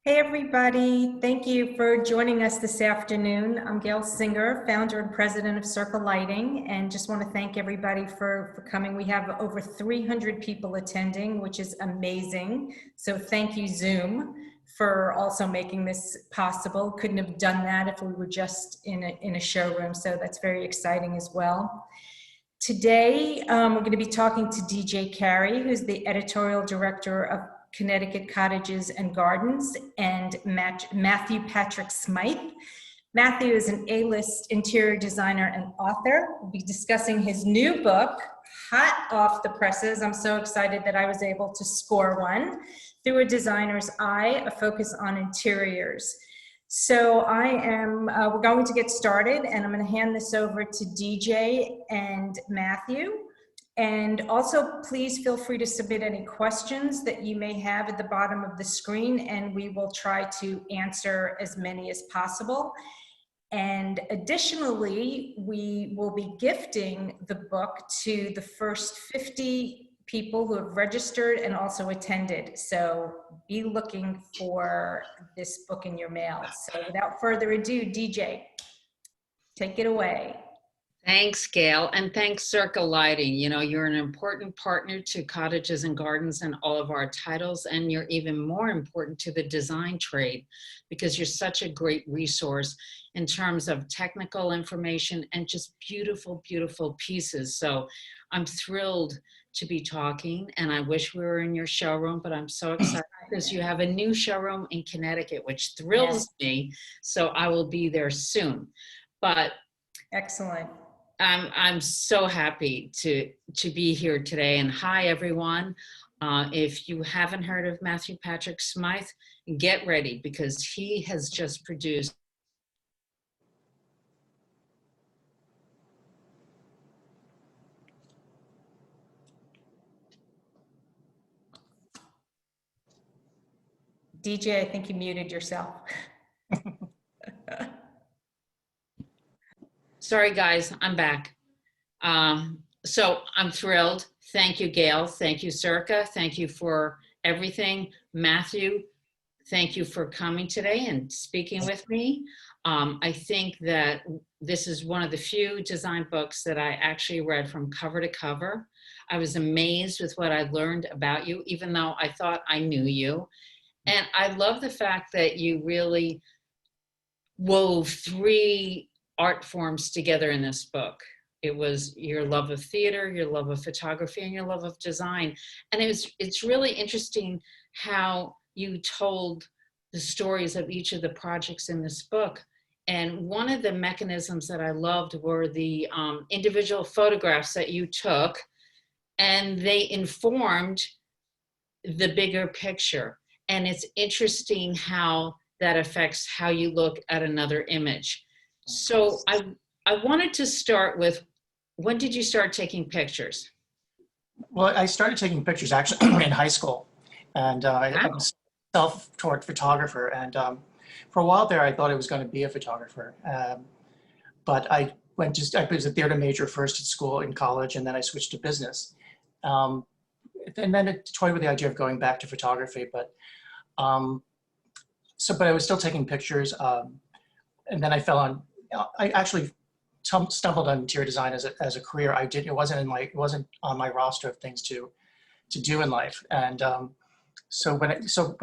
Hey everybody, thank you for joining us this afternoon. I'm Gail Singer, founder and president of Circle Lighting, and just want to thank everybody for coming. We have over 300 people attending, which is amazing. So thank you, Zoom, for also making this possible. Couldn't have done that if we were just in a showroom, so that's very exciting as well. Today, we're going to be talking to DJ Carey, who's the editorial director of Connecticut Cottages and Gardens, and Matthew Patrick Smyth. Matthew is an A-list interior designer and author. We'll be discussing his new book, hot off the presses. I'm so excited that I was able to score one. Through a Designer's Eye, a focus on interiors. So we're going to get started, and I'm going to hand this over to DJ and Matthew. And also, please feel free to submit any questions that you may have at the bottom of the screen, and we will try to answer as many as possible. And additionally, we will be gifting the book to the first 50 people who have registered and also attended. So be looking for this book in your mail. So without further ado, DJ, take it away. Thanks, Gail, and thanks, Circle Lighting. You know, you're an important partner to Cottages and Gardens and all of our titles, and you're even more important to the design trade because you're such a great resource in terms of technical information and just beautiful, beautiful pieces. So I'm thrilled to be talking, and I wish we were in your showroom, but I'm so excited because you have a new showroom in Connecticut, which thrills me. So I will be there soon. But excellent. I'm so happy to be here today. And hi, everyone. If you haven't heard of Matthew Patrick Smyth, get ready because he has just produced DJ, I think you muted yourself. Sorry, guys, I'm back. So I'm thrilled. Thank you, Gail. Thank you, Circa. Thank you for everything. Matthew, thank you for coming today and speaking with me. I think that this is one of the few design books that I actually read from cover to cover. I was amazed with what I learned about you, even though I thought I knew you. And I love the fact that you really wove three art forms together in this book. It was your love of theater, your love of photography, and your love of design. And it's really interesting how you told the stories of each of the projects in this book. And one of the mechanisms that I loved were the individual photographs that you took, and they informed the bigger picture. And it's interesting how that affects how you look at another image. So I wanted to start with, when did you start taking pictures? Well, I started taking pictures actually in high school, and I'm a self-taught photographer. And for a while there, I thought I was going to be a photographer. But I was a theater major first at school, in college, and then I switched to business. And then I toyed with the idea of going back to photography, but I was still taking pictures. And then I actually stumbled on interior design as a career. It wasn't on my roster of things to do in life. And so when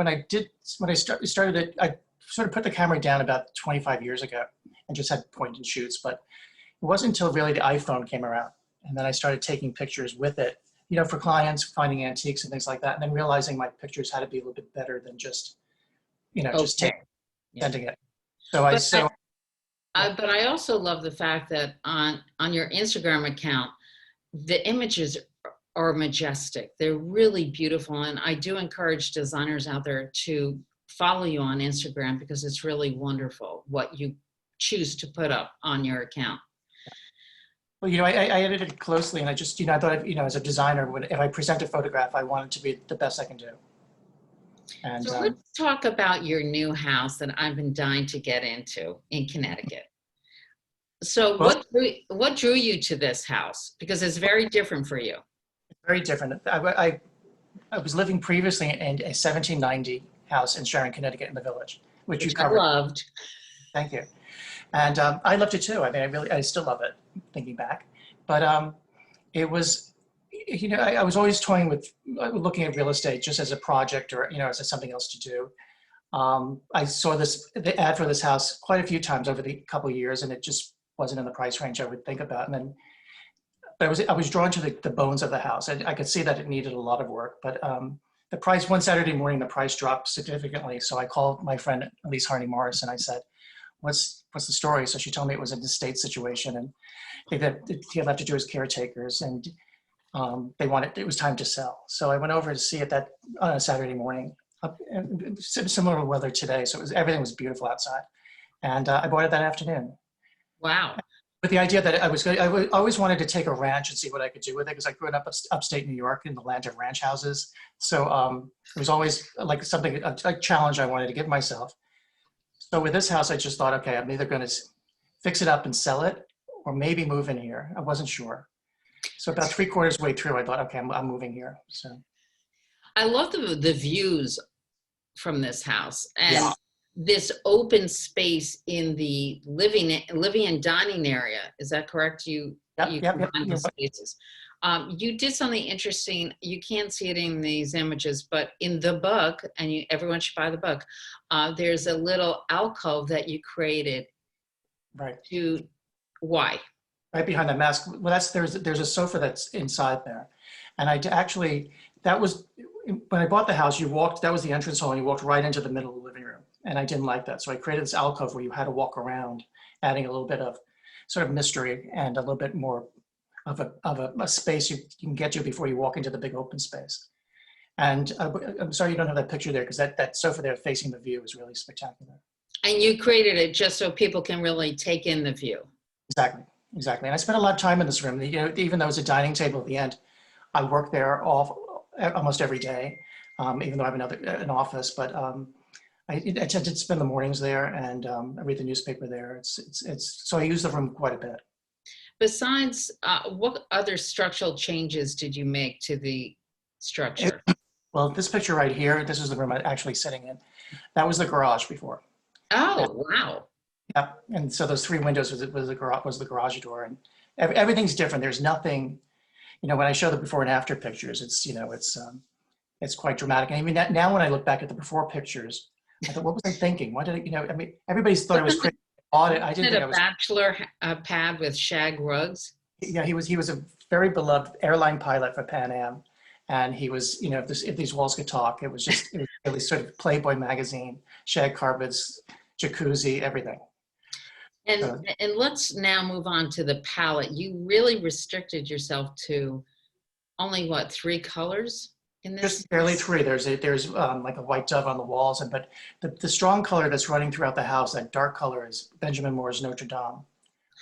I started it, I sort of put the camera down about 25 years ago and just had point and shoots. But it wasn't until really the iPhone came around, and then I started taking pictures with it, you know, for clients, finding antiques and things like that, and then realizing my pictures had to be a little bit better than just, you know, just sending it. But I also love the fact that on your Instagram account, the images are majestic. They're really beautiful. And I do encourage designers out there to follow you on Instagram because it's really wonderful what you choose to put up on your account. Well, you know, I edited it closely, and I just, you know, I thought, you know, as a designer, if I present a photograph, I want it to be the best I can do. And, so let's talk about your new house that I've been dying to get into in Connecticut. So what drew you to this house? Because it's very different for you. Very different. I was living previously in a 1790 house in Sharon, Connecticut in the Village, which you Which I covered. loved. Thank you. And I loved it too. I mean, I still love it thinking back. But it was, you know, I was always toying with looking at real estate just as a project or, you know, as something else to do. I saw the ad for this house quite a few times over the couple of years, and it just wasn't in the price range I would think about. And then, but I was drawn to the bones of the house. I could see that it needed a lot of work, but the price, one Saturday morning, the price dropped significantly. So I called my friend Elise Harney Morris and I said, what's the story? So she told me it was an estate situation, and he'll have to do his caretakers, and it was time to sell. So I went over to see it on a Saturday morning, and similar weather today. So everything was beautiful outside, and I bought it that afternoon. Wow. With the idea that I always wanted to take a ranch and see what I could do with it, because I grew up upstate New York in the land of ranch houses. So it was always like a challenge I wanted to give myself. So with this house, I just thought, okay, I'm either going to fix it up and sell it, or maybe move in here. I wasn't sure. So about 3/4 way through, I thought, okay, I'm moving here. So I love the views from this house, and yeah. this open space in the living and dining area. Is that correct? You combined the spaces. You did something interesting. You can't see it in these images, but in the book, and everyone should buy the book, there's a little alcove that you created. Right. Why? Right behind the mask. Well, there's a sofa that's inside there. And that was, when I bought the house, that was the entrance hall, and you walked right into the middle of the living room. And I didn't like that. So I created this alcove where you had to walk around, adding a little bit of sort of mystery and a little bit more of a space you can get to before you walk into the big open space. And I'm sorry you don't have that picture there, because that sofa there facing the view is really spectacular. And you created it just so people can really take in the view. Exactly. And I spent a lot of time in this room. You know, even though it's a dining table at the end, I work there almost every day, even though I have an office. But I tend to spend the mornings there, and I read the newspaper there. So I use the room quite a bit. Besides, what other structural changes did you make to the structure? Well, this picture right here, this is the room I'm actually sitting in. That was the garage before. Oh, wow. Yeah, and so those 3 windows was the garage door, and everything's different. There's nothing, you know, when I show the before and after pictures, it's quite dramatic. And even now when I look back at the before pictures, I thought, what was I thinking? Why did I mean, everybody's thought it was crazy. I didn't think a bachelor pad with shag rugs? Yeah, he was a very beloved airline pilot for Pan Am, and he was, you know, if these walls could talk, it was really sort of Playboy magazine, shag carpets, jacuzzi, everything. And let's now move on to the palette. You really restricted yourself to only 3 colors in this? Just barely 3. There's like a white dove on the walls, but the strong color that's running throughout the house, that dark color, is Benjamin Moore's Notre Dame,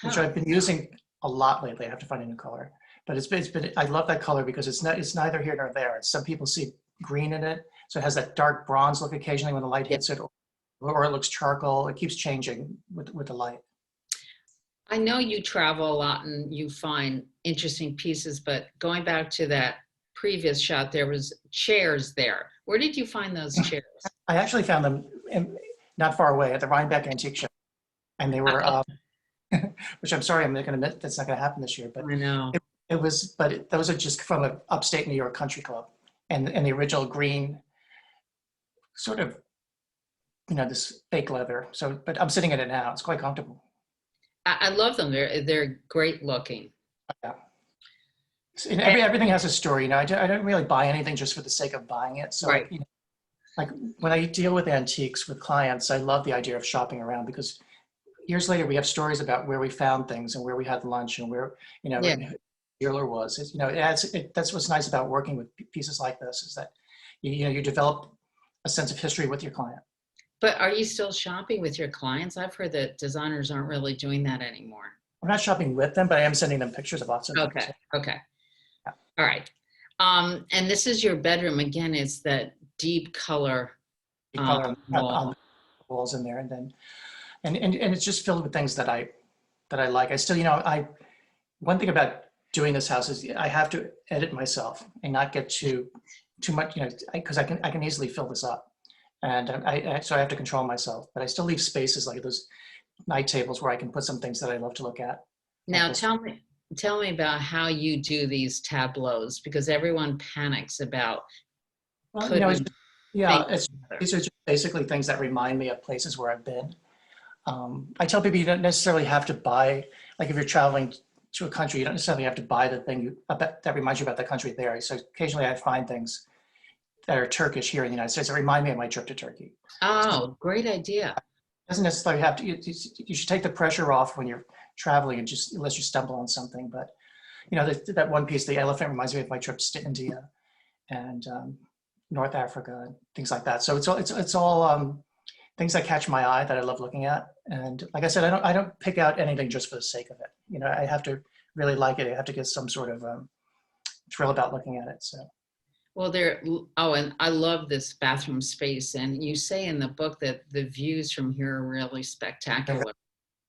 which I've been using a lot lately. I have to find a new color, but it's been I love that color because it's neither here nor there. Some people see green in it, so it has that dark bronze look occasionally when the light hits it, or it looks charcoal. It keeps changing with the light. I know you travel a lot and you find interesting pieces, but going back to that previous shot, there was chairs there. Where did you find those chairs? I actually found them not far away at the Rhinebeck Antique Show, and they were, which I'm sorry, I'm not going to admit that's not going to happen this year, but I know. Those are just from an upstate New York country club, and the original green, sort of, you know, this fake leather. So, but I'm sitting in it now. It's quite comfortable. I love them. They're great looking. Yeah. And everything has a story. You know, I don't really buy anything just for the sake of buying it. So, right. You know, like when I deal with antiques with clients, I love the idea of shopping around, because years later we have stories about where we found things and where we had lunch and where, you know, the dealer was. You know, that's what's nice about working with pieces like this, is that you develop a sense of history with your client. But are you still shopping with your clients? I've heard that designers aren't really doing that anymore. I'm not shopping with them, but I am sending them pictures of lots of things. Okay. Yeah. All right. And this is your bedroom. Again, it's that deep color. On the walls in there, and then and it's just filled with things that I like. I still, you know, one thing about doing this house is I have to edit myself and not get too much, you know, because I can easily fill this up. And so I have to control myself, but I still leave spaces like those night tables where I can put some things that I love to look at. Now tell me about how you do these tableaus, because everyone panics about Well, putting yeah, things these are just basically things that remind me of places where I've been. I tell people you don't necessarily have to buy, like if you're traveling to a country, you don't necessarily have to buy the thing that reminds you about the country there. So occasionally I find things that are Turkish here in the United States that remind me of my trip to Turkey. So it Oh, great idea. doesn't necessarily have to, you should take the pressure off when you're traveling and just, unless you stumble on something. But, that one piece, the elephant, reminds me of my trips to India and North Africa, and things like that. So it's all things that catch my eye that I love looking at. And like I said, I don't pick out anything just for the sake of it. I have to really like it. I have to get some sort of thrill about looking at it. So. Well, and I love this bathroom space. And you say in the book that the views from here are really spectacular.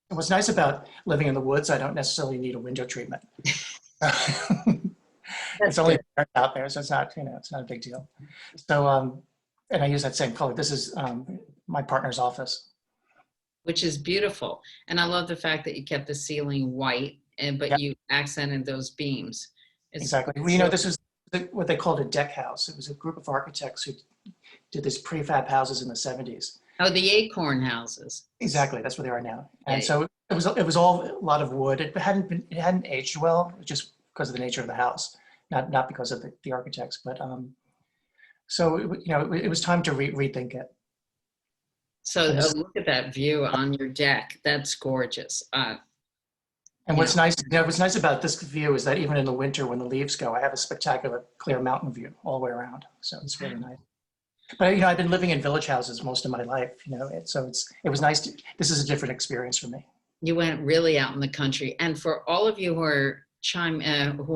What's nice about living in the woods, I don't necessarily need a window treatment. It's only dark out there, so it's not a big deal. So, and I use that same color. This is my partner's office. Which is beautiful. And I love the fact that you kept the ceiling white, but you accented those beams. Exactly. Well, this is what they called a deck house. It was a group of architects who did these prefab houses in the 70s. Oh, the acorn houses. Exactly. That's where they are now. And so it was all a lot of wood. It hadn't aged well, just because of the nature of the house, not because of the architects. But so it was time to rethink it. So look at that view on your deck. That's gorgeous. And what's nice about this view is that even in the winter when the leaves go, I have a spectacular clear mountain view all the way around. So it's really nice. But I've been living in village houses most of my life, so it was nice this is a different experience for me. You went really out in the country. And for all of you who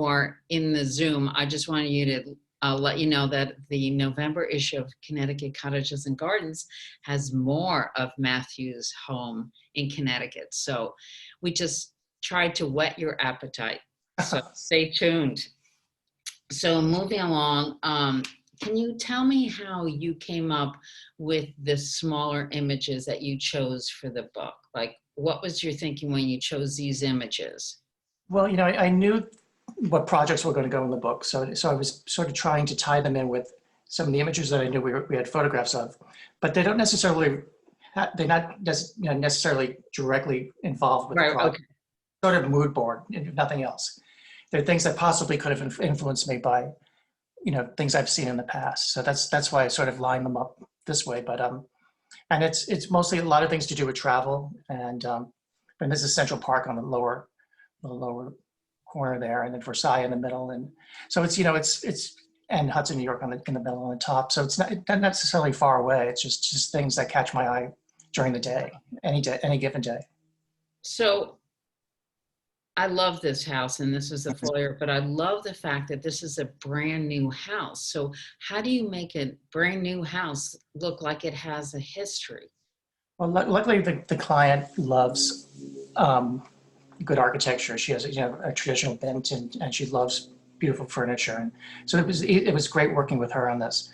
are in the Zoom, I just wanted you to let you know that the November issue of Connecticut Cottages and Gardens has more of Matthew's home in Connecticut. So we just tried to whet your appetite. So stay tuned. So moving along, can you tell me how you came up with the smaller images that you chose for the book? Like, what was your thinking when you chose these images? Well, I knew what projects were going to go in the book. So I was sort of trying to tie them in with some of the images that I knew we had photographs of, but they don't necessarily, they're not necessarily directly involved with the project. Okay. Sort of mood board, nothing else. They're things that possibly could have influenced me by, things I've seen in the past. So that's why I sort of line them up this way. But and it's mostly a lot of things to do with travel, and this is Central Park on the lower corner there, and then Versailles in the middle, and so it's and Hudson, New York in the middle on the top. So it's not necessarily far away. It's just things that catch my eye during the day, any given day. So I love this house, and this is the foyer, but I love the fact that this is a brand new house. So how do you make a brand new house look like it has a history? Well, luckily the client loves good architecture. She has a traditional bent, and she loves beautiful furniture. And so it was great working with her on this.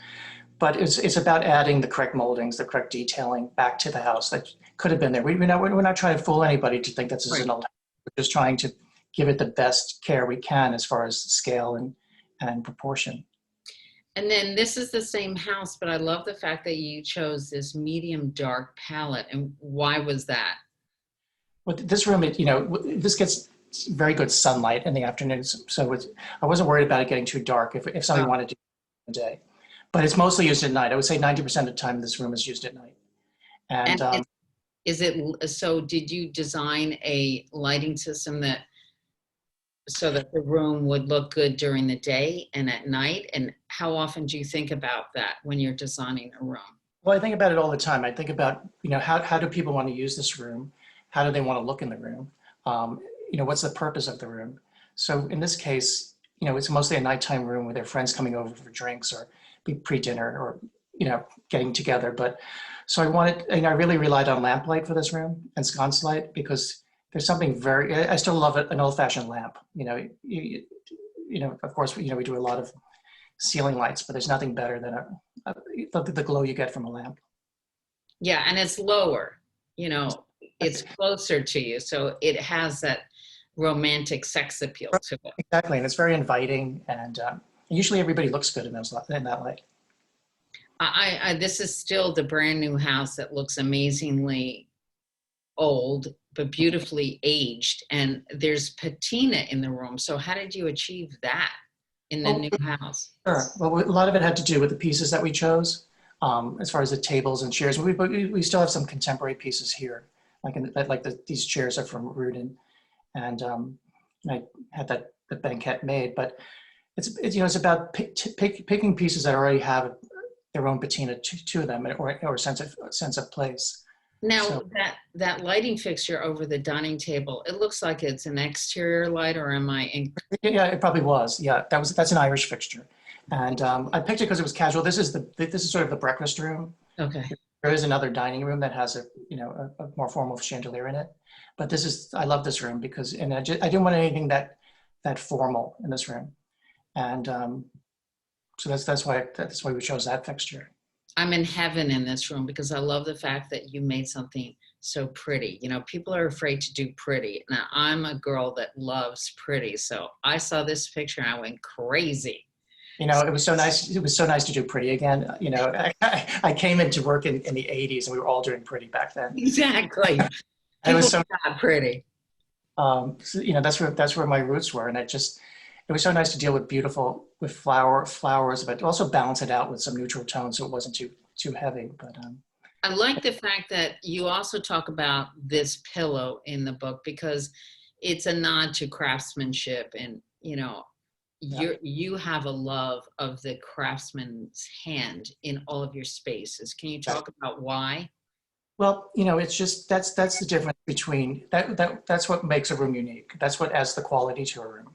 But it's about adding the correct moldings, the correct detailing back to the house that could have been there. We're not trying to fool anybody to think this is an old house. We're just trying to give it the best care we can as far as scale and proportion. And then this is the same house, but I love the fact that you chose this medium dark palette. And why was that? Well, this room, this gets very good sunlight in the afternoons. So I wasn't worried about it getting too dark if somebody wanted to do it in the day. But it's mostly used at night. I would say 90% of the time this room is used at night. And so did you design a lighting system so that the room would look good during the day and at night? And how often do you think about that when you're designing a room? Well, I think about it all the time. I think about, how do people want to use this room? How do they want to look in the room? What's the purpose of the room? So in this case, it's mostly a nighttime room with their friends coming over for drinks or pre-dinner or, getting together. But so I really relied on lamplight for this room and sconce light, because there's something I still love an old-fashioned lamp. Of course, we do a lot of ceiling lights, but there's nothing better than the glow you get from a lamp. Yeah, and it's lower, you know, it's closer to you. So it has that romantic sex appeal to it. Exactly, and it's very inviting, and usually everybody looks good in that light. This is still the brand new house that looks amazingly old, but beautifully aged. And there's patina in the room. So how did you achieve that in the Oh, new house? sure. Well, a lot of it had to do with the pieces that we chose, as far as the tables and chairs. But we still have some contemporary pieces here, these chairs are from Rudin, and I had the banquette made. But it's about picking pieces that already have their own patina to them, or sense of place. Now So, that lighting fixture over the dining table, it looks like it's an exterior light, or am I in? yeah, it probably was. Yeah, that's an Irish fixture, and I picked it because it was casual. This is sort of the breakfast room. Okay. There is another dining room that has a more formal chandelier in it, but I love this room because I didn't want anything that formal in this room, and so that's why we chose that fixture. I'm in heaven in this room because I love the fact that you made something so pretty. You know, people are afraid to do pretty. Now, I'm a girl that loves pretty. So I saw this picture and I went crazy. You know, it was so nice. It was so nice to do pretty again. You know, I came into work in the 80s and we were all doing pretty back then. Exactly. It was so not pretty. So, that's where my roots were. And it was so nice to deal with flowers, but also balance it out with some neutral tones so it wasn't too heavy. But I like the fact that you also talk about this pillow in the book because it's a nod to craftsmanship, and you have a love of the craftsman's hand in all of your spaces. Can you talk about why? Well, it's just that's the difference between that's what makes a room unique. That's what adds the quality to a room.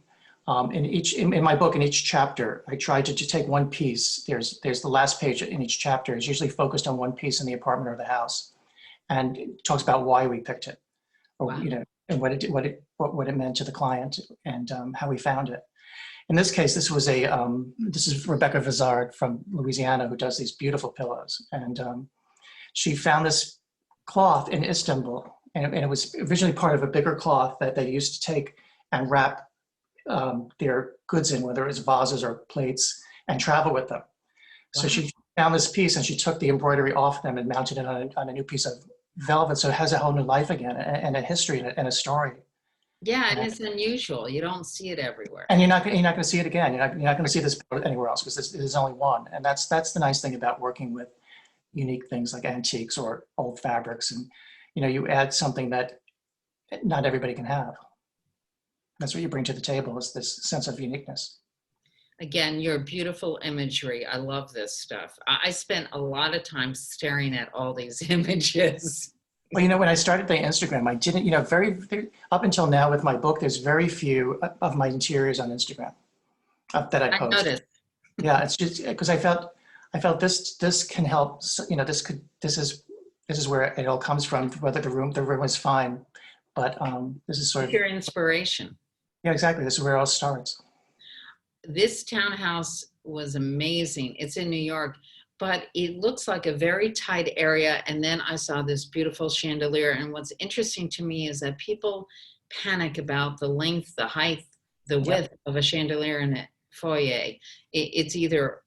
In my book, in each chapter, I tried to take one piece. There's the last page in each chapter is usually focused on one piece in the apartment or the house, and it talks about why we picked it, or Wow. and what it meant to the client, and how we found it. In this case, this is Rebecca Vizard from Louisiana, who does these beautiful pillows, and she found this cloth in Istanbul, and it was originally part of a bigger cloth that they used to take and wrap their goods in, whether it's vases or plates, and travel with them. Wow. So she found this piece and she took the embroidery off them and mounted it on a new piece of velvet. So it has a whole new life again, and a history and a story. Yeah, and it's unusual. You don't see it everywhere. And you're not going to see it again. You're not going to see this anywhere else because there's only one. And that's the nice thing about working with unique things like antiques or old fabrics. And you add something that not everybody can have. That's what you bring to the table, is this sense of uniqueness. Again, your beautiful imagery. I love this stuff. I spent a lot of time staring at all these images. Well, when I started the Instagram, I didn't, up until now with my book, there's very few of my interiors on Instagram that I post. I noticed. Yeah, it's just because I felt this can help. This is where it all comes from. Whether the room is fine, but this is sort of your inspiration. Yeah, exactly. This is where it all starts. This townhouse was amazing. It's in New York, but it looks like a very tight area. And then I saw this beautiful chandelier. And what's interesting to me is that people panic about the length, the height, the width of a chandelier in a foyer. It's either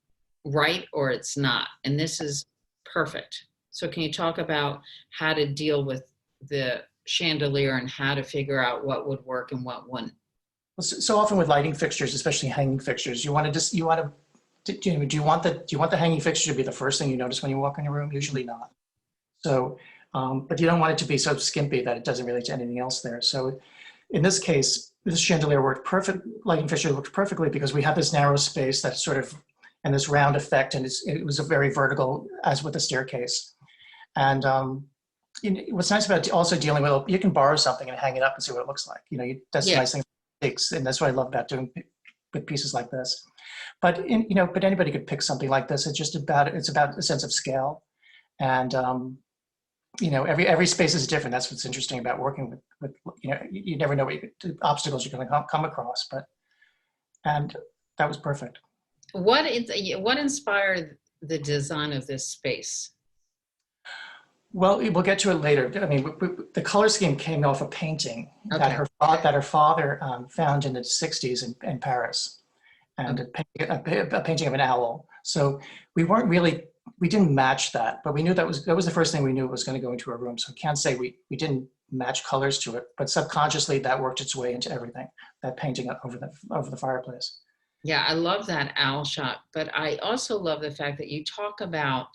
right or it's not. And this is perfect. So can you talk about how to deal with the chandelier and how to figure out what would work and what wouldn't? So often with lighting fixtures, especially hanging fixtures, do you want the hanging fixture to be the first thing you notice when you walk in your room? Usually not. So, but you don't want it to be so skimpy that it doesn't relate to anything else there. So in this case, this chandelier lighting fixture worked perfectly because we have this narrow space that sort of, and this round effect, and it was a very vertical, as with the staircase. And what's nice about also dealing with, you can borrow something and hang it up and see what it looks like. That's the nice thing. And that's what I love about doing with pieces like this. But anybody could pick something like this. It's about a sense of scale, and every space is different. That's what's interesting about working with you never know what obstacles you're going to come across. And that was perfect. What inspired the design of this space? Well, we'll get to it later. I mean, the color scheme came off a painting Okay. that her father found in the 60s in Paris, and a painting of an owl. So we didn't match that, but we knew that was the first thing we knew was going to go into a room. So I can't say we didn't match colors to it, but subconsciously that worked its way into everything, that painting over the fireplace. Yeah, I love that owl shot, but I also love the fact that you talk about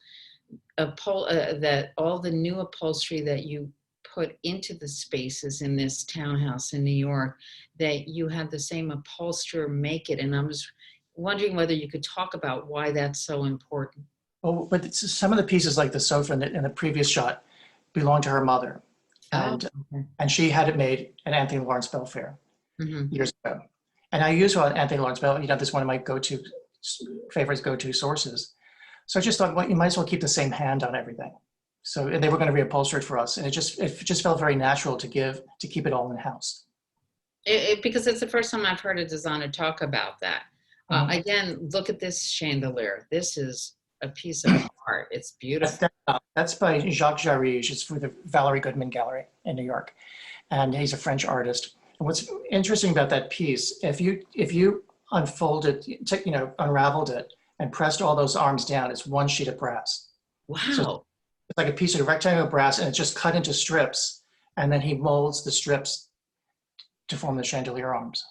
that all the new upholstery that you put into the spaces in this townhouse in New York, that you had the same upholsterer make it. And I was wondering whether you could talk about why that's so important. Oh, but some of the pieces, like the sofa in the previous shot, belonged to her mother, and she had it made at Anthony Lawrence Belfair years ago. And I use Anthony Lawrence Bell. This is one of my go-to sources. So I just thought, well, you might as well keep the same hand on everything. So they were going to reupholster it for us, and it just felt very natural to keep it all in house. Because it's the first time I've heard a designer talk about that. Again, look at this chandelier. This is a piece of art. It's beautiful. That's by Jacques Jarige. It's for the Valerie Goodman Gallery in New York, and he's a French artist. And what's interesting about that piece, if you unfolded, unraveled it, and pressed all those arms down, it's one sheet of brass. Wow. So it's like a piece of rectangular brass, and it's just cut into strips, and then he molds the strips to form the chandelier arms.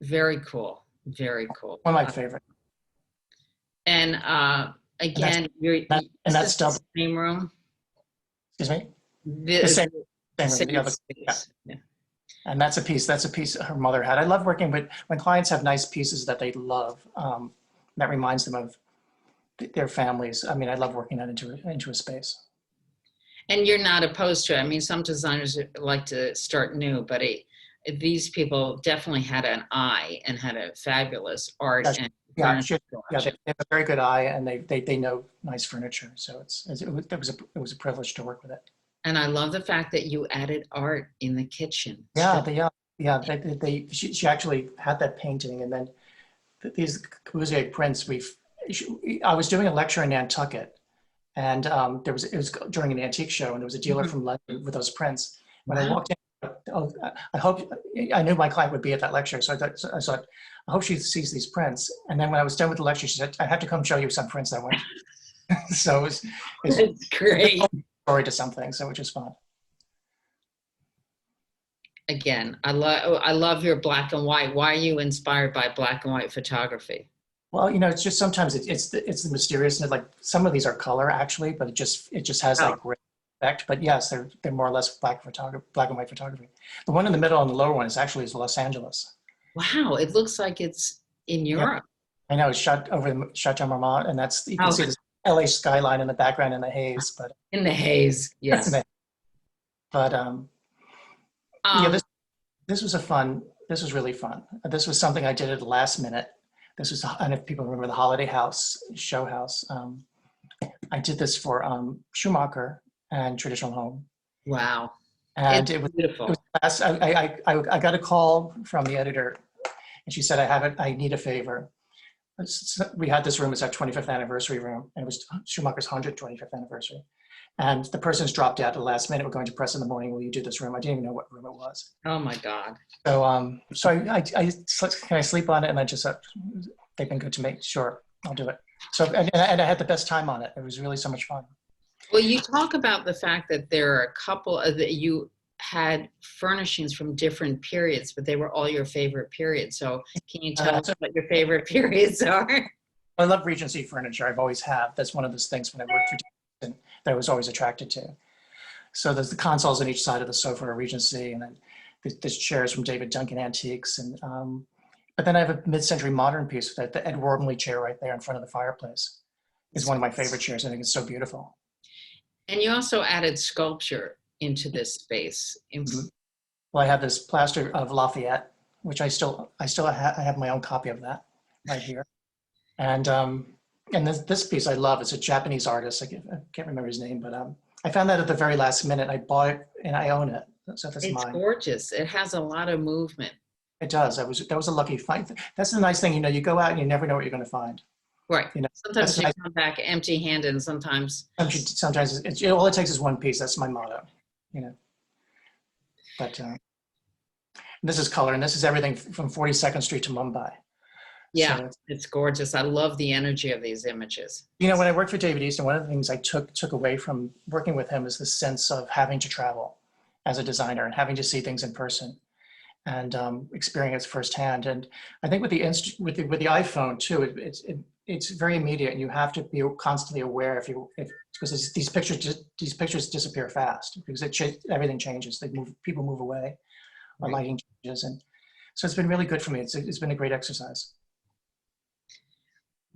Very cool. Very cool. One of my favorite. And again, that's double. The same room. Excuse me. The same room. The other, yeah. And that's a piece her mother had. I love working with when clients have nice pieces that they love. That reminds them of their families. I mean, I love working that into a space. And you're not opposed to it. I mean, some designers like to start new, but these people definitely had an eye and had a fabulous art. They have a very good eye, and they know nice furniture. So it was a privilege to work with it. And I love the fact that you added art in the kitchen. She actually had that painting, and then these Corbusier prints. I was doing a lecture in Nantucket, and it was during an antique show, and there was a dealer from London with those prints. When I walked in, I knew my client would be at that lecture, so I thought, I hope she sees these prints. And then when I was done with the lecture, she said, I have to come show you some prints I went. So it's great. Story to something, so which is fun. Again, I love your black and white. Why are you inspired by black and white photography? Well, it's just sometimes it's the mysteriousness. Like some of these are color actually, but it just has like great effect. But yes, they're more or less black and white photography. The one in the middle and the lower one is Los Angeles. Wow, it looks like it's in Europe. Yeah. I know, it's shot over the Chateau Marmont, and you can see the LA skyline in the background in the haze. But in the haze, yes. But this was really fun. This was something I did at the last minute. This was, and if people remember the Holiday House show house, I did this for Schumacher and Traditional Home. Wow. And it was beautiful. I got a call from the editor, and she said, I need a favor. We had this room, it's our 25th anniversary room, and it was Schumacher's 125th anniversary. And the person's dropped out at the last minute. We're going to press in the morning. Will you do this room? I didn't even know what room it was. Oh my God. So can I sleep on it? And I just they've been good to me. Sure, I'll do it. So and I had the best time on it. It was really so much fun. Well, you talk about the fact that there are a couple that you had furnishings from different periods, but they were all your favorite periods. So can you tell us what your favorite periods are? I love Regency furniture. I've always have. That's one of those things when I worked for that I was always attracted to. So there's the consoles on each side of the sofa are Regency, and then there's chairs from David Duncan Antiques. And but then I have a mid-century modern piece, that the Ed Wormley chair right there in front of the fireplace is one of my favorite chairs. I think it's so beautiful. And you also added sculpture into this space. Well, I have this plaster of Lafayette, which I have my own copy of that right here. And this piece I love. It's a Japanese artist. I can't remember his name, but I found that at the very last minute. I bought it and I own it. So that's mine. It's gorgeous. It has a lot of movement. It does. That was a lucky find. That's the nice thing. You go out and you never know what you're going to find. Right. You know, Sometimes that's you nice. come back empty-handed, and sometimes. Sometimes all it takes is one piece. That's my motto, you know. But this is color, and this is everything from 42nd Street to Mumbai. Yeah, So it's gorgeous. I love the energy of these images. you know, when I worked for David Easton, one of the things I took away from working with him is the sense of having to travel as a designer and having to see things in person and experience firsthand. And I think with the iPhone too, it's very immediate, and you have to be constantly aware because these pictures disappear fast because everything changes. People move away, or Right. lighting changes, and so it's been really good for me. It's been a great exercise.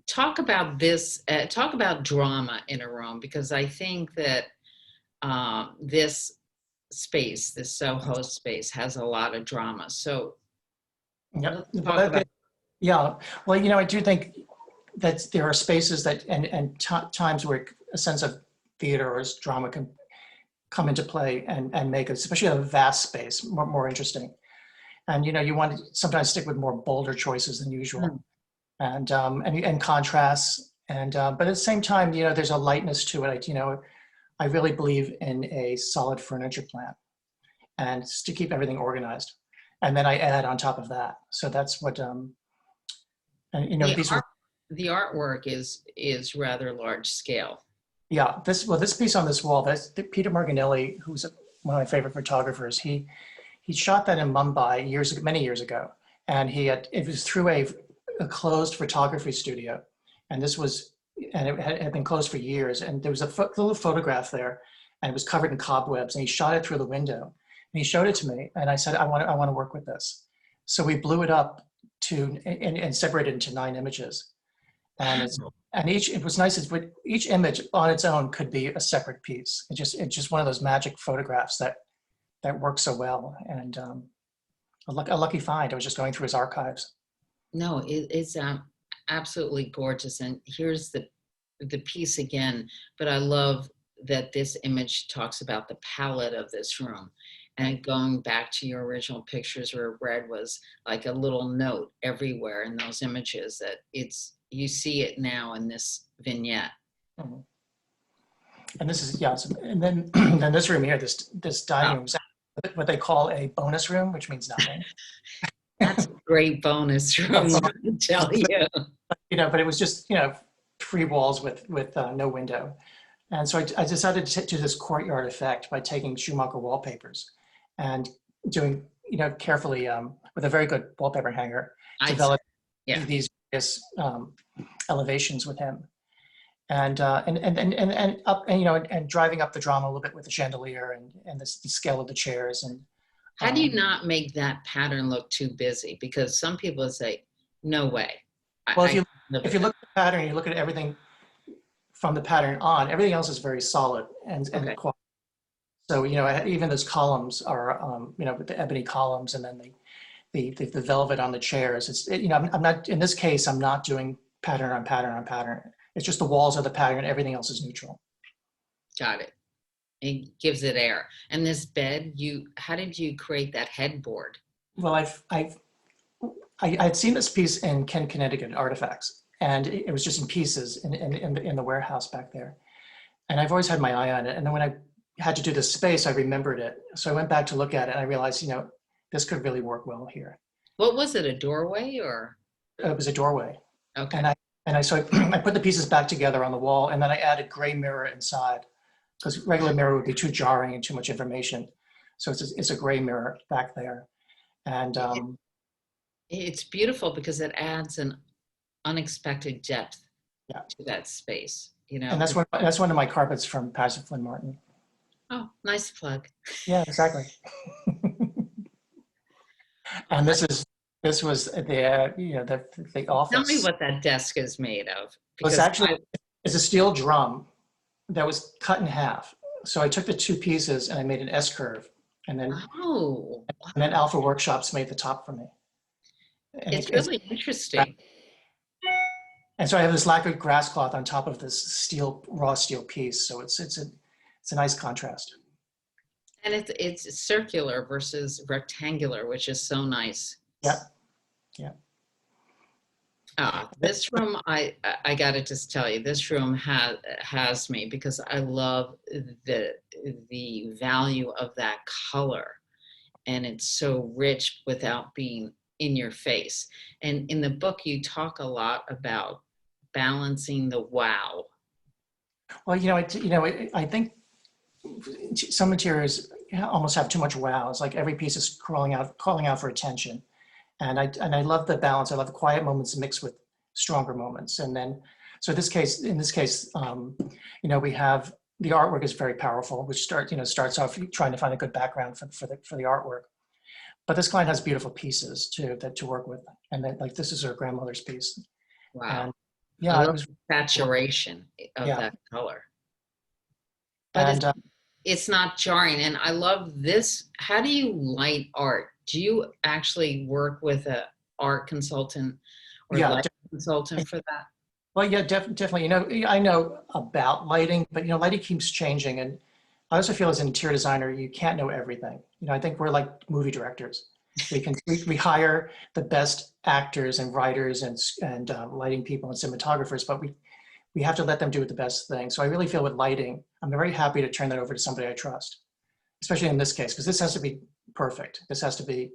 Talk about this, talk about drama in a room, because I think that this space, this Soho space, has a lot of drama. So Yeah. let's talk about. Yeah. Well, you know, I do think that there are spaces that and times where a sense of theater or drama can come into play and make it, especially a vast space, more interesting. And you know, you want to sometimes stick with more bolder choices than usual, and contrasts. And but at the same time, you know, there's a lightness to it. You know, I really believe in a solid furniture plan, and to keep everything organized. And then I add on top of that. So that's what. And you know, The artwork is rather large scale. Yeah, this piece on this wall, that's Peter Marginelli, who's one of my favorite photographers. He shot that in Mumbai many years ago, and it was through a closed photography studio, and it had been closed for years. And there was a little photograph there, and it was covered in cobwebs. And he shot it through the window, and he showed it to me, and I said, I want to work with this. So we blew it up and separated into 9 images, and it was nice. Each image on its own could be a separate piece. It's just one of those magic photographs that works so well. And a lucky find. I was just going through his archives. No, it's absolutely gorgeous. And here's the piece again, but I love that this image talks about the palette of this room. And going back to your original pictures where red was like a little note everywhere in those images, that you see it now in this vignette. Mm-hmm. And this is, and then this room here, this dining room, is what they call a bonus room, which means nothing. That's a great bonus room, I can tell you. You know, but it was just, you know, 3 walls with no window. And so I decided to do this courtyard effect by taking Schumacher wallpapers and doing, you know, carefully with a very good wallpaper hanger, develop these various elevations with him, and up, and you know, and driving up the drama a little bit with the chandelier and the scale of the chairs. And how do you not make that pattern look too busy? Because some people would say, no way. Well, if you look at the pattern, you look at everything from the pattern on, everything else is very solid and quality. So, you know, even those columns are, you know, with the ebony columns, and then the velvet on the chairs. You know, I'm not, in this case, I'm not doing pattern on pattern on pattern. It's just the walls are the pattern, everything else is neutral. Got it. It gives it air. And this bed, how did you create that headboard? Well, I'd seen this piece in Connecticut Artifacts, and it was just in pieces in the warehouse back there. And I've always had my eye on it. And then when I had to do this space, I remembered it. So I went back to look at it, and I realized, you know, this could really work well here. What was it, a doorway or? It was a doorway. Okay. So I put the pieces back together on the wall, and then I added gray mirror inside, because regular mirror would be too jarring and too much information. So it's a gray mirror back there. And it's beautiful because it adds an unexpected depth to that space, you know. And that's one of my carpets from Patrick Flynn Martin. Oh, nice plug. Yeah, exactly. And this was the the office. Tell me what that desk is made of. It's a steel drum that was cut in half. So I took the 2 pieces and I made an S curve, and then Alpha Workshops made the top for me. And it's really interesting. And so I have this lacquered grass cloth on top of this raw steel piece. So it's a nice contrast. And it's circular versus rectangular, which is so nice. Yeah. Yeah. This room, I gotta just tell you, this room has me because I love the value of that color, and it's so rich without being in your face. And in the book, you talk a lot about balancing the wow. Well, I think some interiors almost have too much wow. It's like every piece is calling out for attention. And I love the balance. I love the quiet moments mixed with stronger moments. And then, so in this case, we have the artwork is very powerful, which starts off trying to find a good background for the artwork. But this client has beautiful pieces too to work with. And then, like, this is her grandmother's piece. Wow. And yeah, I it love was the saturation of yeah. that color. But And it's not jarring. And I love this. How do you light art? Do you actually work with an art consultant or yeah, light consultant for that? well, yeah, definitely. I know about lighting, but lighting keeps changing, and I also feel as an interior designer, you can't know everything. I think we're like movie directors. We hire the best actors and writers and lighting people and cinematographers, but we have to let them do the best thing. So I really feel with lighting, I'm very happy to turn that over to somebody I trust, especially in this case, because this has to be perfect. This has to be,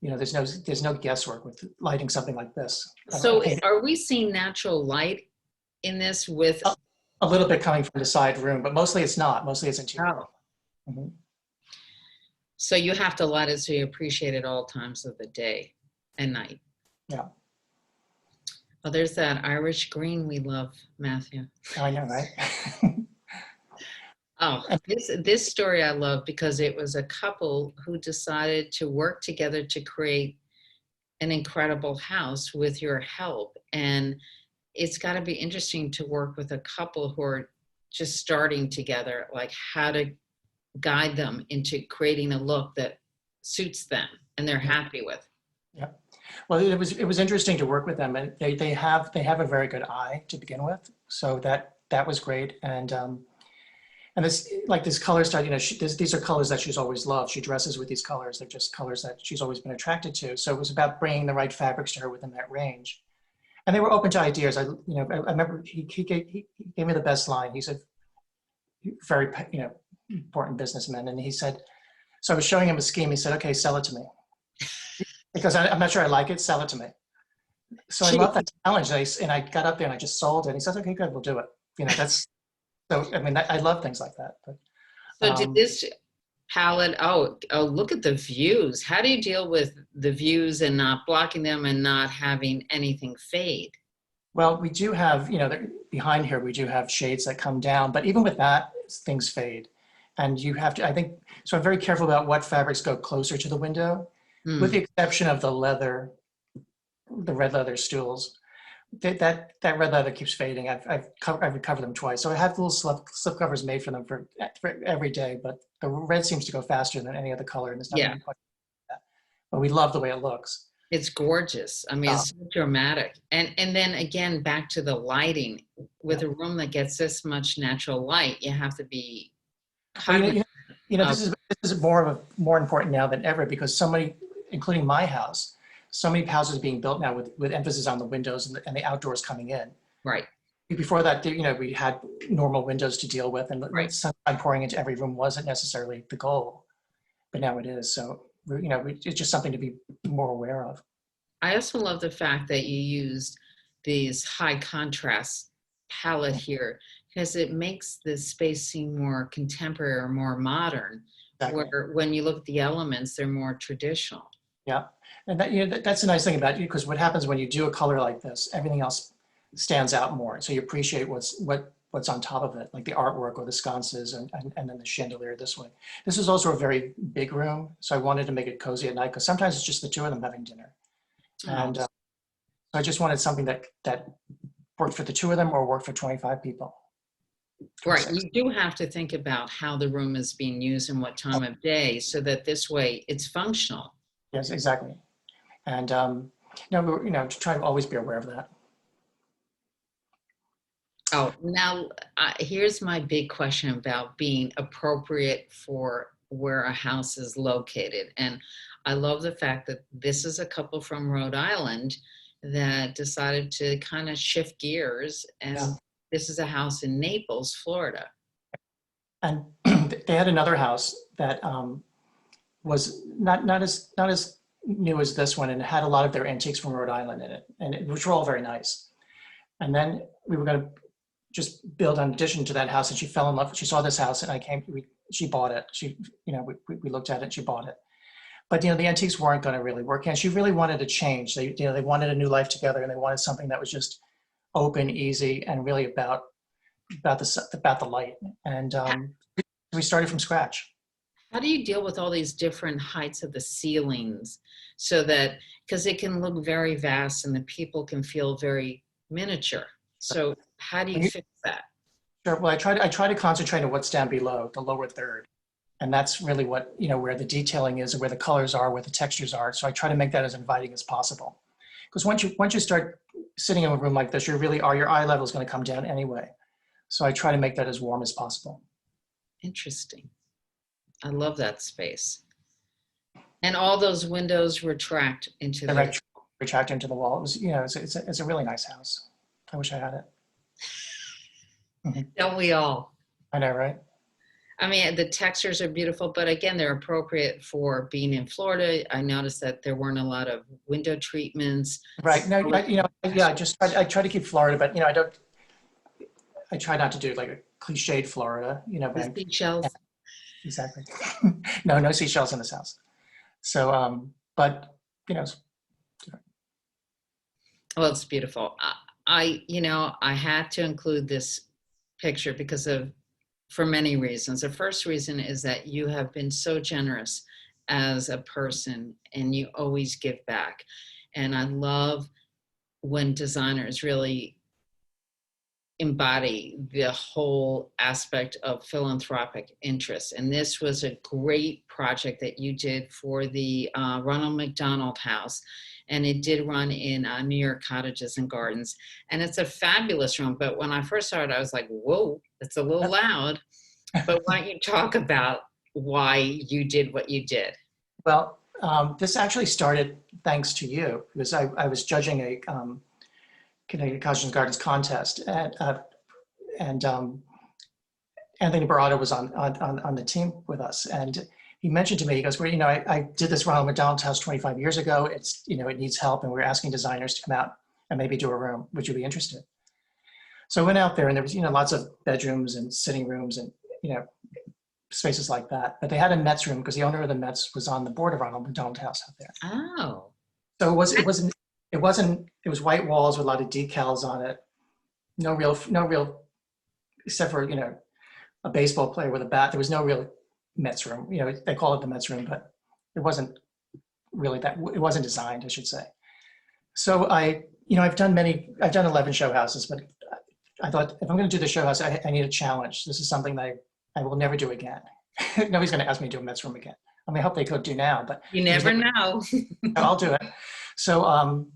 there's no guesswork with lighting something like this. So are we seeing natural light in this with? A little bit coming from the side room, but mostly it's not. Mostly it's interior. Oh. Mhm. So you have to light it so you appreciate it all times of the day and night. Yeah. Oh, there's that Irish green we love, Matthew. I know, right? Oh, this story I love because it was a couple who decided to work together to create an incredible house with your help. And it's got to be interesting to work with a couple who are just starting together, like how to guide them into creating a look that suits them and they're happy with. Yeah. Well, it was interesting to work with them, and they have a very good eye to begin with, so that was great. And this color style, these are colors that she's always loved. She dresses with these colors. They're just colors that she's always been attracted to. So it was about bringing the right fabrics to her within that range. And they were open to ideas. I remember he gave me the best line. He said, very, important businessman. And he said, so I was showing him a scheme. He said, okay, sell it to me. Because I'm not sure I like it, sell it to me. So I love that challenge. And I got up there and I just sold it. And he says, okay, good, we'll do it. So, I mean, I love things like that. But, so did this palette, oh, look at the views. How do you deal with the views and not blocking them and not having anything fade? Well, we do have, behind here, we do have shades that come down, but even with that, things fade. And you have to, I think, so I'm very careful about what fabrics go closer to the window, with the exception of the red leather stools. That red leather keeps fading. I've recovered them twice. So I have little slip covers made for them for every day, but the red seems to go faster than any other color. And it's not really quite like that. But we love the way it looks. It's gorgeous. I mean, it's so dramatic. And then again, back to the lighting. With a room that gets this much natural light, you have to be this is more important now than ever, because so many, including my house, so many houses being built now with emphasis on the windows and the outdoors coming in. Right. Before that, we had normal windows to deal with, and sunshine pouring into every room wasn't necessarily the goal, but now it is. So, it's just something to be more aware of. I also love the fact that you used these high contrast palette here, because it makes the space seem more contemporary or more modern, where when you look at the elements, they're more traditional. Yeah, and that's a nice thing about you, because what happens when you do a color like this, everything else stands out more. So you appreciate what's on top of it, like the artwork or the sconces and then the chandelier this way. This is also a very big room, so I wanted to make it cozy at night, because sometimes it's just the two of them having dinner. And so I just wanted something that worked for the two of them or worked for 25 people. 26. Right, you do have to think about how the room is being used and what time of day, so that this way it's functional. Yes, exactly. And try to always be aware of that. Oh, now here's my big question about being appropriate for where a house is located. And I love the fact that this is a couple from Rhode Island, that decided to kind of shift gears. And Yeah. this is a house in Naples, Florida. And they had another house that was not as new as this one, and it had a lot of their antiques from Rhode Island in it, which were all very nice. And then we were going to just build an addition to that house, and she fell in love. She saw this house, and she bought it. We looked at it, and she bought it. But the antiques weren't going to really work, and she really wanted to change. They wanted a new life together, and they wanted something that was just open, easy, and really about the light. And we started from scratch. How do you deal with all these different heights of the ceilings so that, because it can look very vast and the people can feel very miniature. So how do you fix that? Sure. Well, I try to concentrate on what's down below, the lower third. And that's really what, where the detailing is, where the colors are, where the textures are. So I try to make that as inviting as possible. Because once you start sitting in a room like this, your eye level is going to come down anyway. So I try to make that as warm as possible. Interesting. I love that space. And all those windows retract into the retract into the wall. It was, it's a really nice house. I wish I had it. Don't we all? I know, right? I mean, the textures are beautiful, but again, they're appropriate for being in Florida. I noticed that there weren't a lot of window treatments. Right. No, I try to keep Florida, but I try not to do like a cliched Florida, The seashells. Exactly. No seashells in this house. So, but Well, it's beautiful. I had to include this picture for many reasons. The first reason is that you have been so generous as a person and you always give back. And I love when designers really embody the whole aspect of philanthropic interest. And this was a great project that you did for the Ronald McDonald House. And it did run in New York Cottages and Gardens. And it's a fabulous room. But when I first saw it, I was like, whoa, it's a little loud. But why don't you talk about why you did what you did? Well, this actually started thanks to you, because I was judging a Connecticut Cottages and Gardens contest, and Anthony Barrato was on the team with us, and he mentioned to me, he goes, well, I did this Ronald McDonald House 25 years ago. It's, it needs help, and we're asking designers to come out and maybe do a room. Would you be interested? So I went out there, and there was, lots of bedrooms and sitting rooms and, spaces like that. But they had a Mets room because the owner of the Mets was on the board of Ronald McDonald House out there. Oh. So it was white walls with a lot of decals on it. No real, except for, a baseball player with a bat. There was no real Mets room. They call it the Mets room, but it wasn't really that, it wasn't designed, I should say. So I've done 11 show houses, but I thought, if I'm going to do the show house, I need a challenge. This is something that I will never do again. Nobody's going to ask me to do a Mets room again. I mean, I hope they could do now, but you never know. I'll do it. So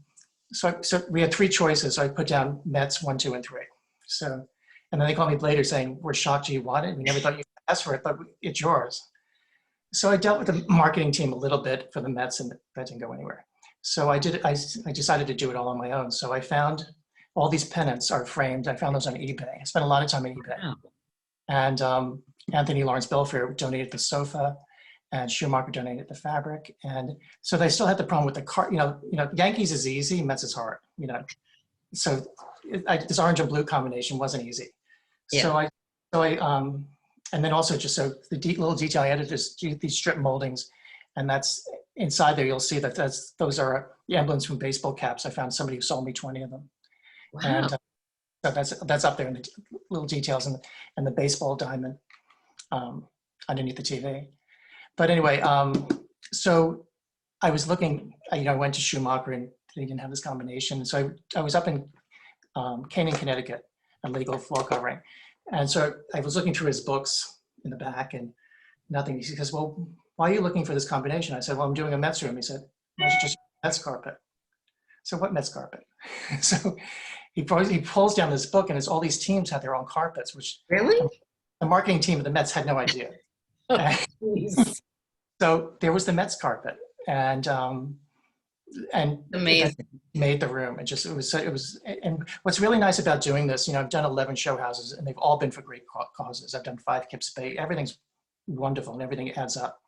we had 3 choices. So I put down Mets 1, 2, and 3. So, and then they called me later saying, we're shocked you want it. We never thought you'd ask for it, but it's yours. So I dealt with the marketing team a little bit for the Mets, and that didn't go anywhere. So I decided to do it all on my own. So I found all these pennants are framed. I found those on eBay. I spent a lot of time on eBay. Wow. And Anthony Lawrence Belfair donated the sofa, and Schumacher donated the fabric. And so they still had the problem with the car, Yankees is easy, Mets is hard, So this orange and blue combination wasn't easy. Yeah. So I and then also just so the little detail I added is these strip moldings, and that's inside there. You'll see that those are the emblems from baseball caps. I found somebody who sold me 20 of them. Wow. And so that's up there in the little details and the baseball diamond underneath the TV. But anyway, so I was looking. I went to Schumacher, and they didn't have this combination. So I was up in Canaan, Connecticut, a legal floor covering. And so I was looking through his books in the back, and nothing. He says, well, why are you looking for this combination? I said, well, I'm doing a Mets room. He said, why don't you just Mets carpet? So what Mets carpet? So he pulls down this book, and it's all these teams have their own carpets, which really the marketing team of the Mets had no idea. Oh, So there was the Mets carpet, and and Amazing. that made the room. And what's really nice about doing this, you know, I've done 11 show houses and they've all been for great causes. I've done 5 Kips Bay. Everything's wonderful and everything adds up.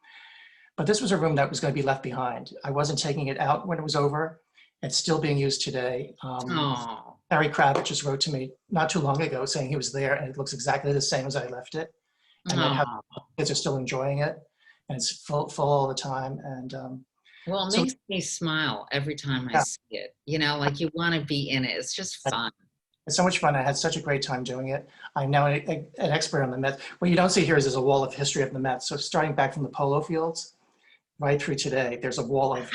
But this was a room that was going to be left behind. I wasn't taking it out when it was over. It's still being used today. Oh, Harry Kravitz just wrote to me not too long ago saying he was there and it looks exactly the same as I left it. And then how kids are still enjoying it. And it's full all the time. And well, it so, makes me smile every time I yeah, see it. You know, like you want to be in it. It's just fun. it's so much fun. I had such a great time doing it. I'm now an expert on the Mets. What you don't see here is there's a wall of history of the Mets. So starting back from the polo fields right through today, there's a wall of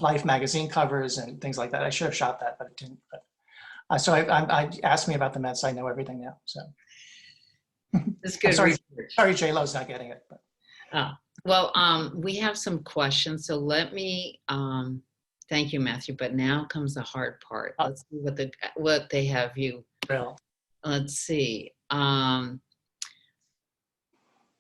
Life magazine covers and things like that. I should have shot that, but it didn't. But, so I asked me about the Mets. I know everything now. So It's good. Sorry, J-Lo's not getting it. But. Oh, well, we have some questions. So let me, thank you, Matthew. But now comes the hard part. Let's see what they have you. Real. Let's see.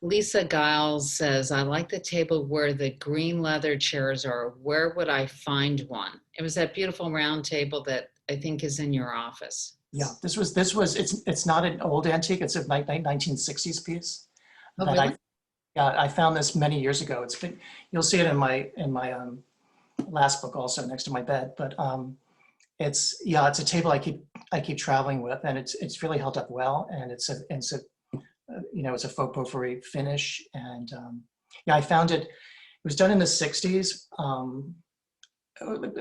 Lisa Giles says, I like the table where the green leather chairs are. Where would I find one? It was that beautiful round table that I think is in your office. Yeah, it's not an old antique. It's a 1960s piece. Oh, really? I found this many years ago. You'll see it in my last book also next to my bed. But it's a table I keep traveling with, and it's really held up well. And it's a faux potpourri finish. And I found it. It was done in the 60s,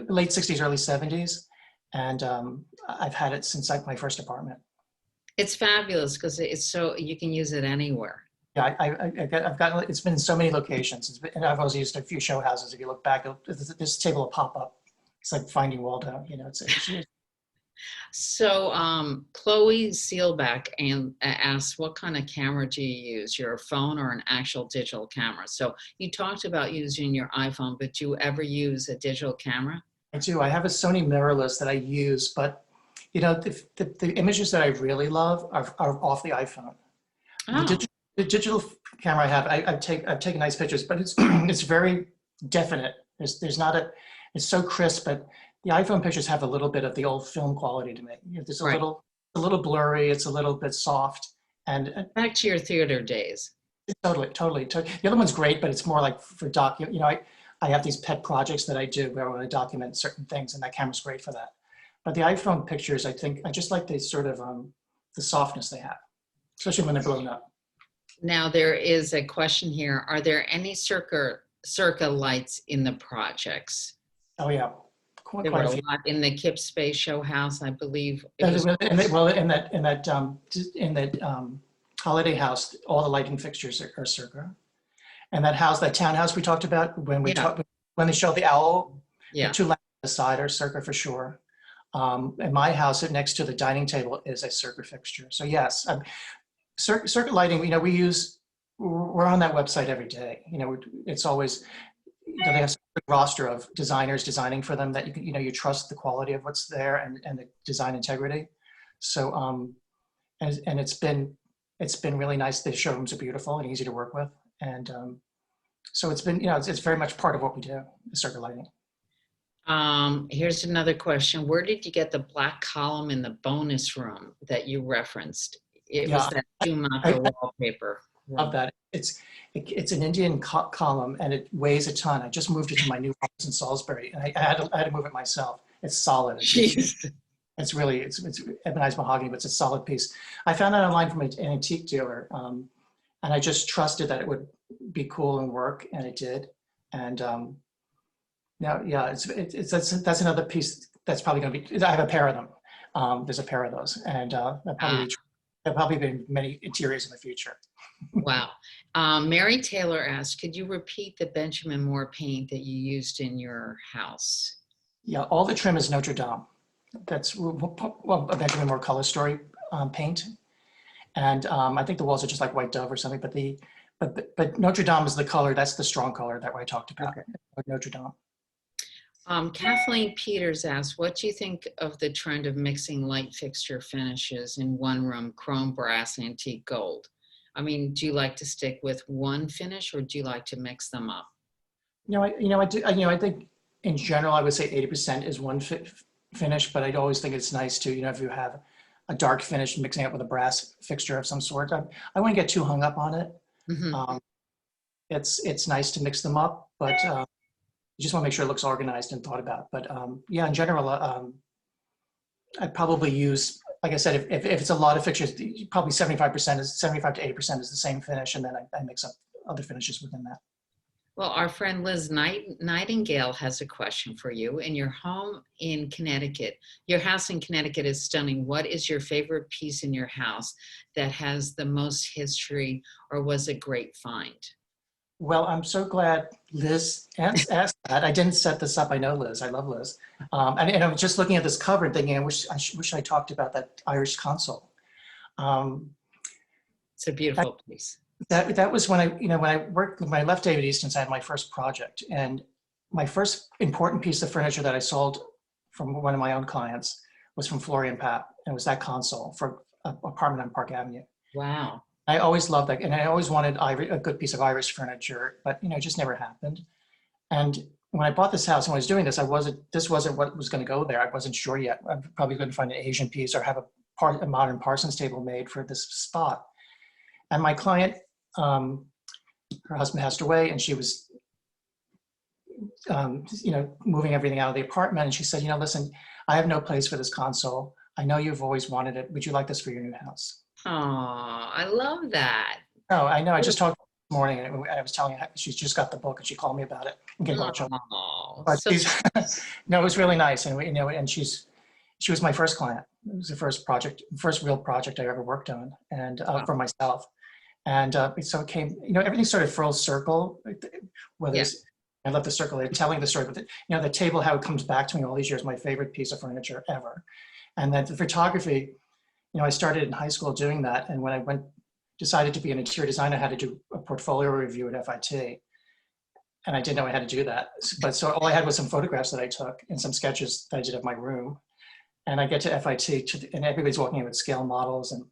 late 60s, early 70s, and I've had it since my first apartment. It's fabulous because it's so you can use it anywhere. Yeah, I've got it's been in so many locations. And I've also used a few show houses. If you look back, this table will pop up. It's like Finding Waldo. You know, it's So Chloe Sealback asks, what kind of camera do you use, your phone or an actual digital camera? So you talked about using your iPhone, but do you ever use a digital camera? I do. I have a Sony mirrorless that I use, but you know, the images that I really love are off the iPhone. Oh. The digital camera I have, I've taken nice pictures, but it's it's very definite. It's so crisp, but the iPhone pictures have a little bit of the old film quality to me. There's a little blurry. It's a little bit soft. And back to your theater days. Totally. The other one's great, but it's more like for document. You know, I have these pet projects that I do where I want to document certain things, and that camera's great for that. But the iPhone pictures, I think, I just like the sort of the softness they have, especially when they're blown up. Now there is a question here. Are there any circa lights in the projects? Oh yeah. There were a lot in the Kips Bay show house, I believe. In that holiday house, all the lighting fixtures are circa. And that house, that townhouse we talked about when when they showed the owl, the 2 lamps on the side are circa for sure. And my house next to the dining table is a circa fixture. So yes, circuit lighting, you know, we're on that website every day. You know, it's always, they have a roster of designers designing for them that you trust the quality of what's there and the design integrity. So, and it's been really nice. The showrooms are beautiful and easy to work with. And so it's been, it's very much part of what we do, the circuit lighting. Here's another question. Where did you get the black column in the bonus room that you referenced? It was that Schumacher wallpaper. Love that. It's an Indian column and it weighs a ton. I just moved it to my new office in Salisbury, and I had to move it myself. It's solid. It's really ebonized mahogany, but it's a solid piece. I found that online from an antique dealer, and I just trusted that it would be cool and work, and it did. And now, yeah, that's another piece that's probably going to be. I have a pair of them. There's a pair of those, and there'll probably be many interiors in the future. Wow. Mary Taylor asked, could you repeat the Benjamin Moore paint that you used in your house? Yeah, all the trim is Notre Dame. That's a Benjamin Moore color story paint. And I think the walls are just like White Dove or something, but Notre Dame is the color, that's the strong color that I talked about, okay. Notre Dame. Kathleen Peters asked, what do you think of the trend of mixing light fixture finishes in one room, chrome, brass, antique, gold? I mean, do you like to stick with one finish or do you like to mix them up? I do. I think in general, I would say 80% is one finish, but I'd always think it's nice to, if you have a dark finish mixing up with a brass fixture of some sort. I wouldn't get too hung up on it. Mhm. It's nice to mix them up, but you just want to make sure it looks organized and thought about. But yeah, in general, I'd probably use, like I said, if it's a lot of fixtures, probably 75% is 75 to 80% is the same finish, and then I mix up other finishes within that. Well, our friend Liz Nightingale has a question for you. In your home in Connecticut, your house in Connecticut is stunning. What is your favorite piece in your house that has the most history or was a great find? Well, I'm so glad Liz asked that. I didn't set this up. I know Liz. I love Liz. And I was just looking at this cover and thinking, I wish I talked about that Irish console. It's a beautiful piece. That was when I worked, when I left David Easton's, I had my first project, and my first important piece of furniture that I sold from one of my own clients was from Florian Papp, and it was that console for an apartment on Park Avenue. Wow. I always loved that, and I always wanted a good piece of Irish furniture, but it just never happened. And when I bought this house and when I was doing this, this wasn't what was going to go there. I wasn't sure yet. I'm probably going to find an Asian piece or have a modern Parsons table made for this spot. And my client, her husband passed away, and she was, moving everything out of the apartment. And she said, listen, I have no place for this console. I know you've always wanted it. Would you like this for your new house? Oh, I love that. Oh, I know. I just talked this morning, and I was telling her she's just got the book, and she called me about it. And gave her a Oh, but so no, it was really nice, and and she was my first client. It was the first real project I ever worked on, and for myself. And so it came, everything started full circle. Whether it's, I love the circle, telling the story, but the table, how it comes back to me all these years, my favorite piece of furniture ever. And then the photography, I started in high school doing that. And when I decided to be an interior designer, I had to do a portfolio review at FIT. And I didn't know I had to do that. But so all I had was some photographs that I took and some sketches that I did of my room. And I get to FIT and everybody's walking in with scale models and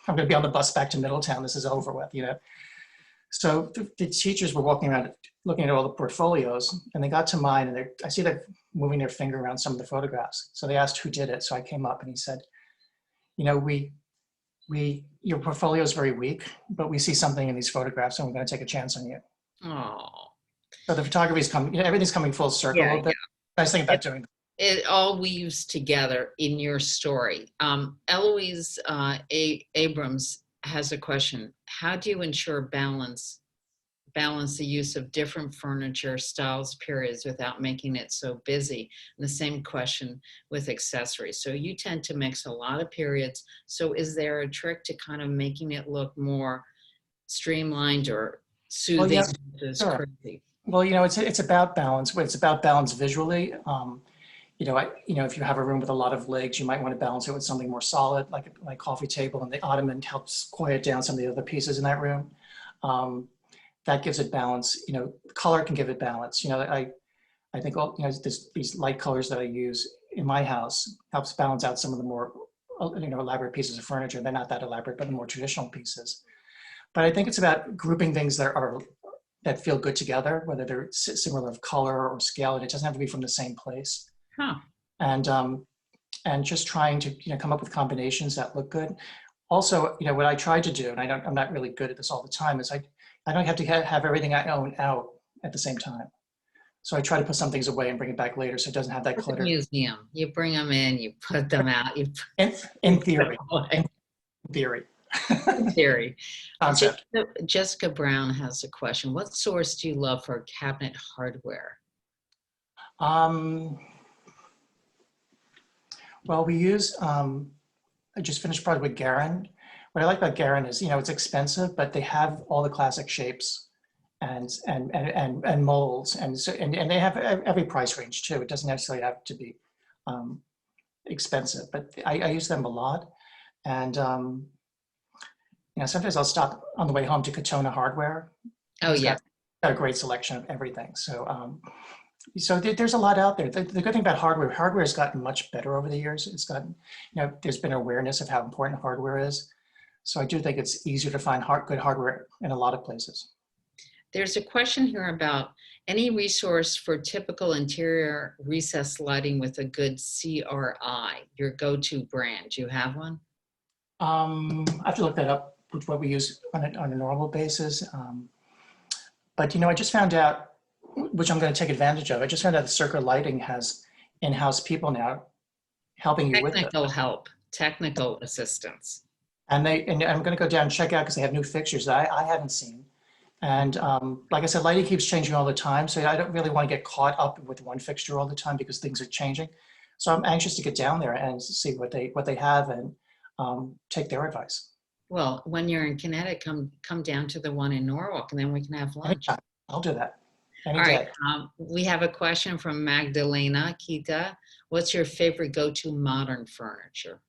I'm going to be on the bus back to Middletown. This is over with, So the teachers were walking around looking at all the portfolios, and they got to mine, and I see them moving their finger around some of the photographs. So they asked who did it. So I came up and he said, your portfolio is very weak, but we see something in these photographs, and we're going to take a chance on you. Oh. So the photography is coming, everything's coming full circle a little bit. Nice thing about doing that. It all weaves together in your story. Eloise Abrams has a question. How do you ensure balance the use of different furniture styles, periods, without making it so busy? And the same question with accessories. So you tend to mix a lot of periods. So is there a trick to kind of making it look more streamlined or soothing? Sure. Well, it's about balance. It's about balance visually. If you have a room with a lot of legs, you might want to balance it with something more solid, like my coffee table, and the ottoman helps quiet down some of the other pieces in that room. That gives it balance. Color can give it balance. I think these light colors that I use in my house helps balance out some of the more elaborate pieces of furniture. They're not that elaborate, but the more traditional pieces. But I think it's about grouping things that feel good together, whether they're similar of color or scale, and it doesn't have to be from the same place. Huh. And just trying to come up with combinations that look good. Also, what I try to do, and I'm not really good at this all the time, is I don't have to have everything I own out at the same time. So I try to put some things away and bring it back later, so it doesn't have that clutter. Museum, you bring them in, you put them out. In theory. In theory. Theory. Concept. Jessica Brown has a question. What source do you love for cabinet hardware? Well, we use, I just finished project with Garin. What I like about Garin is, it's expensive, but they have all the classic shapes and molds, and they have every price range too. It doesn't necessarily have to be expensive, but I use them a lot. And sometimes I'll stop on the way home to Katona Hardware. Oh, yeah. Got a great selection of everything. So there's a lot out there. The good thing about hardware has gotten much better over the years. It's gotten, there's been awareness of how important hardware is. So I do think it's easier to find good hardware in a lot of places. There's a question here about any resource for typical interior recessed lighting with a good CRI, your go-to brand. Do you have one? I have to look that up, with what we use on a normal basis. But I just found out, which I'm going to take advantage of. I just found out that Circa Lighting has in-house people now helping you with it. Technical help, technical assistance. And I'm going to go down and check out because they have new fixtures that I haven't seen. And like I said, lighting keeps changing all the time. So I don't really want to get caught up with one fixture all the time because things are changing. So I'm anxious to get down there and see what they have and take their advice. Well, when you're in Connecticut, come down to the one in Norwalk and then we can have lunch. Anytime. I'll do that. Any All day. right, we have a question from Magdalena Kita. What's your favorite go-to modern furniture?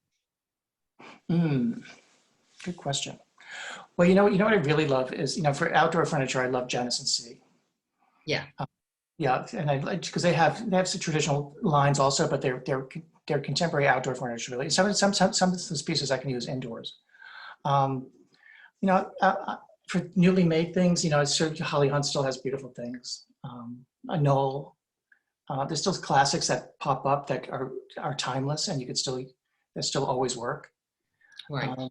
Good question. Well, you know what I really love is, for outdoor furniture, I love Genesis and C. Yeah. Yeah, and I like because they have some traditional lines also, but they're contemporary outdoor furniture. Really, some of those pieces I can use indoors. For newly made things, Holly Hunt still has beautiful things. A Knoll. There's still classics that pop up that are timeless, and that still always work. Right.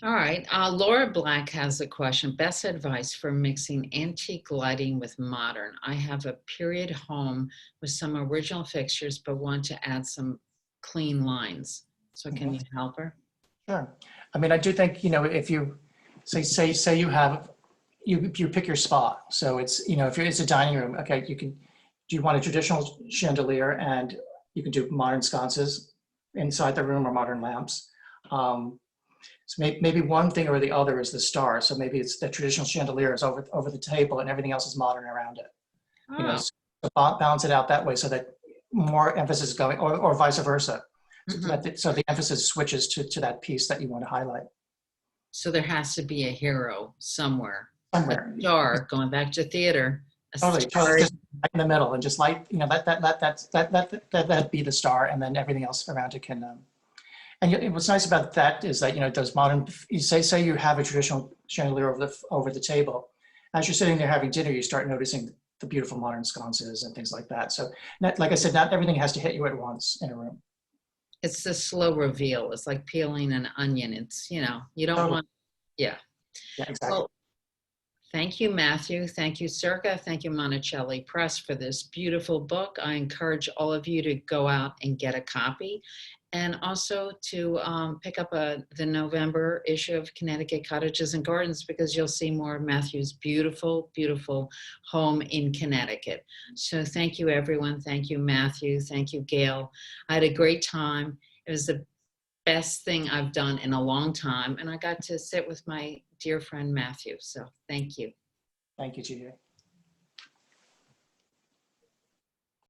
All right. Laura Black has a question. Best advice for mixing antique lighting with modern. I have a period home with some original fixtures, but want to add some clean lines. So can you help her? Sure. I mean, I do think, if you say you pick your spot. So it's, if it's a dining room, okay, do you want a traditional chandelier and you can do modern sconces inside the room or modern lamps. So maybe one thing or the other is the star. So maybe it's the traditional chandelier is over the table and everything else is modern around it. Oh. So balance it out that way so that more emphasis is going, or vice versa. So the emphasis switches to that piece that you want to highlight. So there has to be a hero somewhere. Somewhere. A star, going back to theater. Totally, just right in the middle and just light, that be the star, and then everything else around it can. And what's nice about that is that those modern. You say you have a traditional chandelier over the table. As you're sitting there having dinner, you start noticing the beautiful modern sconces and things like that. So, like I said, not everything has to hit you at once in a room. It's the slow reveal. It's like peeling an onion. It's you don't want. Yeah. Yeah, exactly. Well, thank you, Matthew. Thank you, Circa. Thank you, Monticelli Press, for this beautiful book. I encourage all of you to go out and get a copy, and also to pick up the November issue of Connecticut Cottages and Gardens, because you'll see more of Matthew's beautiful, beautiful home in Connecticut. So thank you, everyone. Thank you, Matthew. Thank you, Gail. I had a great time. It was the best thing I've done in a long time, and I got to sit with my dear friend Matthew. So thank you. Thank you, GA.